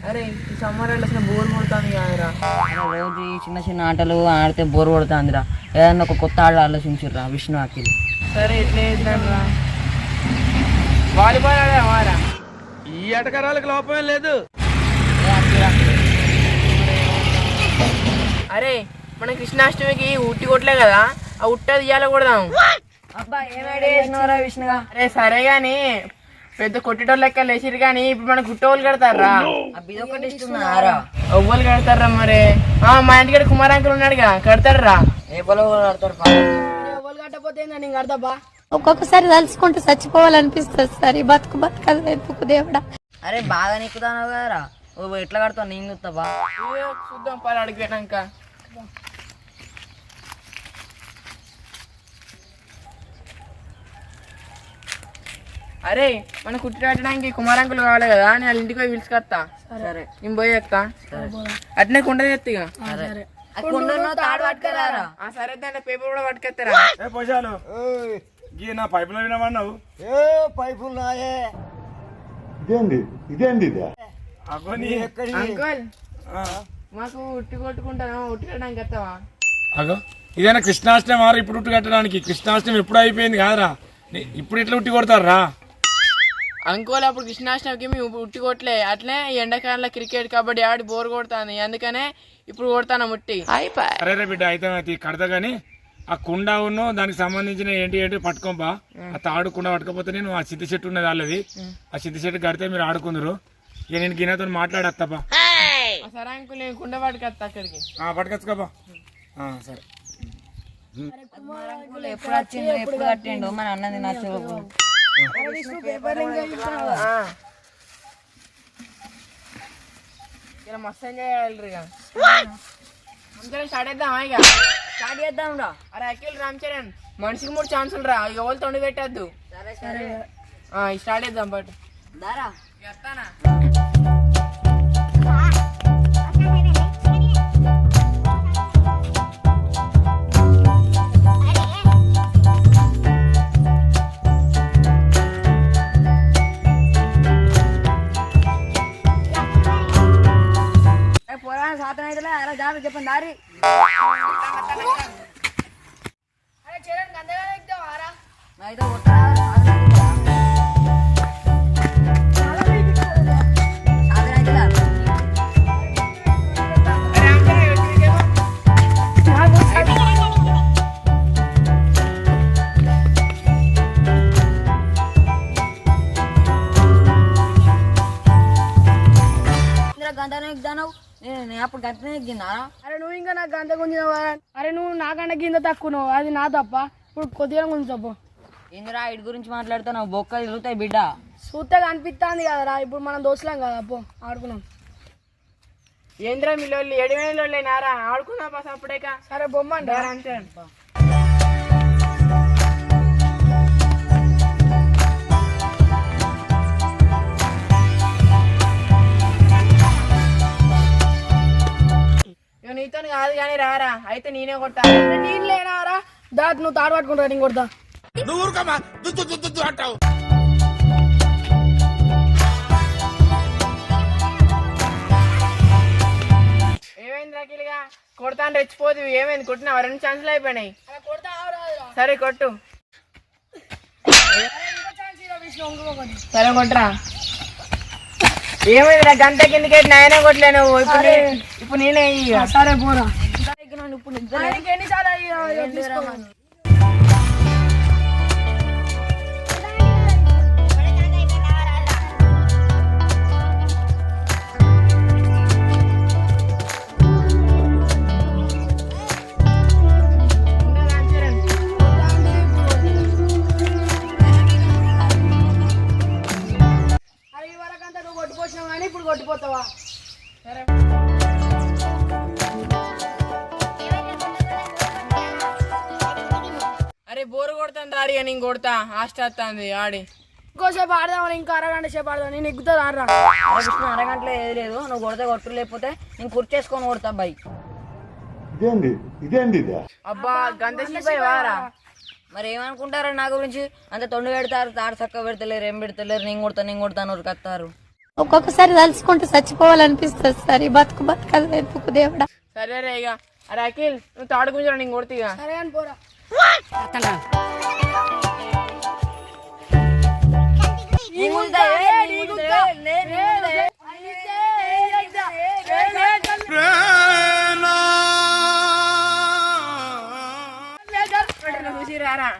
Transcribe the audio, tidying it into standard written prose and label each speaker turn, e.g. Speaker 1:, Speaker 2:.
Speaker 1: అరే ఈ సమ్మర్ వెళ్ళిన బోర్ కొడుతుంది కాదురా.
Speaker 2: రోజు ఈ చిన్న చిన్న ఆటలు ఆడితే బోర్ కొడుతుందిరా. ఏదన్నా ఒక కొత్త ఆట ఆలోచించురా విష్ణు అఖిల్.
Speaker 1: సరే ఎట్లా చేద్దాంరా? వాలీబాల్ ఆడేవారా?
Speaker 3: ఈ ఆటగారాలకు లోపమే లేదు.
Speaker 1: అరే మన కృష్ణాష్టమికి ఉట్టి కొట్టలే కదా, ఆ ఉట్టి అది ఇయ్యాల కొడదాం.
Speaker 2: అబ్బా ఏం ఐడియా చేసినవరా విష్ణుగా?
Speaker 1: అరే సరే గాని పెద్ద కొట్టేటోళ్ళు లెక్క లేచిరు కానీ ఇప్పుడు మన గుట్టోళ్ళు కడతారా?
Speaker 2: ఇదొకటి ఇస్తున్నారా?
Speaker 1: ఎవ్వరు కడతారా మరి? మా ఇంటికాడ కుమార్ అంకుల్ ఉన్నాడుగా, కడతారా?
Speaker 2: ఏ పొలం కడతారు?
Speaker 1: ఎవ్వరు కట్టపోతే నేను కడతాబా.
Speaker 4: ఒక్కొక్కసారి తలుచుకుంటూ చచ్చిపోవాలనిపిస్తుంది సార్. ఈ బతుకు బతకదు ఎందుకు దేవుడా.
Speaker 2: అరే బాగా నీకుతాను కదరా, ఎట్లా కడతావు నేను చూస్తావా?
Speaker 1: చూద్దాం పాలు అడిగిపోయాక. అరే మన కుట్టి పెట్టడానికి కుమార్ అంకుల్ కావాలి కదా, నేను వాళ్ళ ఇంటికి పోయి పిలుచుకొస్తా.
Speaker 2: సరే
Speaker 1: నేను పోయి చెప్తా. అట్నే కుండ తెత్తిగా.
Speaker 2: సరే
Speaker 1: సరే దాంట్లో పేపర్ కూడా పట్టుకొస్తారా?
Speaker 3: పోషాలు నా పైపులో వినమన్నావు.
Speaker 5: పైపులు నాయే.
Speaker 3: ఇదేంది
Speaker 1: అంకుల్ మాకు ఉట్టి కొట్టుకుంటాను, ఉట్టి కట్టడానికి వస్తావా?
Speaker 3: అగో ఇదేనా కృష్ణాష్టమి మారు ఇప్పుడు ఉట్టి కట్టడానికి? కృష్ణాష్టమి ఎప్పుడు అయిపోయింది కాదురా, ఇప్పుడు ఇట్లా ఉట్టి కొడతారా?
Speaker 1: అంకోల్ అప్పుడు కృష్ణాష్టమికి మేము ఉట్టి కొట్టలే, అట్లే ఈ ఎండాకాలంలో క్రికెట్ కబడ్డీ ఆడి బోర్ కొడుతుంది, అందుకనే ఇప్పుడు కొడతాను ముట్టి.
Speaker 3: సరే రే బిడ్డ అయితే కడతా గానీ ఆ కుండ ఉన్ను దానికి సంబంధించిన ఏంటి పట్టుకోబా. ఆ తాడు కుండ పట్టుకపోతే నేను ఆ సిద్ధి చెట్టు ఉన్నది వాళ్ళది, ఆ సిద్ధి చెట్టు కడితే మీరు ఆడుకుందరు. ఇక నేను గిన్నెతో మాట్లాడేస్తాబా.
Speaker 1: సరే అంకుల్ నేను కుండ పట్టుకొస్తా అక్కడికి.
Speaker 3: పట్టుకొచ్చుకోబా. సరే
Speaker 2: ఎప్పుడు వచ్చిండు ఎప్పుడు కట్టిండు మన అన్నది నచ్చలేదు.
Speaker 1: ఇలా మస్తు ఎంజాయ్ చేయాలి ఇక. స్టార్ట్ చేద్దామా? ఇక
Speaker 2: స్టార్ట్ చేద్దాం రా.
Speaker 1: అరే అఖిల్ రామ్ చరణ్ మనిషికి 3 ఛాన్సులు రా, ఇక వాళ్ళు తొండి పెట్టద్దు. స్టార్ట్ చేద్దాం బట్
Speaker 2: దారా
Speaker 1: వస్తానా?
Speaker 2: సాధన అయితే అలా జాగ్రత్త చెప్పండి దారి. అయితే గంటనే ఎగ్దాను, నేను అప్పుడు గంటనే ఎగ్గిందా?
Speaker 6: అరే నువ్వు ఇంకా నాకు గంట గుంజినవా? అరే నువ్వు నాకంటే గింత తక్కువ, అది నా తప్ప. ఇప్పుడు కొద్దిగా గుంజు చెప్పు.
Speaker 2: ఏందిరా ఇటు గురించి మాట్లాడుతున్నావు? బొక్క తిరుగుతాయి బిడ్డ.
Speaker 6: చూస్తే కనిపిస్తుంది కదరా, ఇప్పుడు మనం దోస్తులం కదా, అప్పు ఆడుకున్నాం.
Speaker 1: ఏంద్రా మీ లోళ్ళు 7,000 నారా ఆడుకున్నా బస్ అప్పుడేక.
Speaker 6: సరే బొమ్మ
Speaker 1: అంతే. నీతో కాదు కానీ రారా, అయితే నేనే కొడతా.
Speaker 6: నేను లేనారా? దాట్ నువ్వు తాడు పట్టుకుంటా, నేను కొడతా.
Speaker 3: అంటావు
Speaker 1: ఏమైంది రకీలుగా కొడతా అంటే రెచ్చిపోదు? ఏమైంది? కొట్టినావా? 2 ఛాన్సులు అయిపోయినాయి. సరే కొట్టు. సరే కొట్టరా. ఏమైంది గంట కిందకి నాయనే కొట్టలే నువ్వు. ఇప్పుడు నేనే.
Speaker 6: సరే పోరా.
Speaker 2: ఇప్పుడు
Speaker 6: ఎన్నిసార్లు కొట్టిపోతున్నావు కానీ ఇప్పుడు కొట్టిపోతావా? సరే అరే బోరు కొడుతుంది ఆడి, నేను కొడతా. ఆస్ట్ వస్తుంది ఆడి. ఇంకోసేపు ఆడదామని, ఇంకో అరగంట సేపు ఆడదాం. నేను ఎక్కుతుంది ఆడరా.
Speaker 2: అరగంటలో ఏది లేదు, నువ్వు కొడితే కొట్టు, లేకపోతే నేను కుర్చేసుకొని కొడతా బాయ్.
Speaker 1: అబ్బా గంట సేపు వారా.
Speaker 2: మరి ఏమనుకుంటారా నా గురించి? అంత తొండి పెడతారు, తాడు చక్క పెడతలేరు, ఏం పెడతలేరు. నేను కొడతాను ఉరికొస్తారు.
Speaker 4: ఒక్కొక్కసారి తలుచుకుంటూ చచ్చిపోవాలనిపిస్తుంది సార్ ఈ బతుకు బతకదు ఎందుకు దేవుడా.
Speaker 1: సరే రే ఇక. అరే అఖిల్ నువ్వు తాడు గుంజరా నేను కొడుతా ఇక.
Speaker 6: సరే అని పోరా.
Speaker 1: చూసిరారా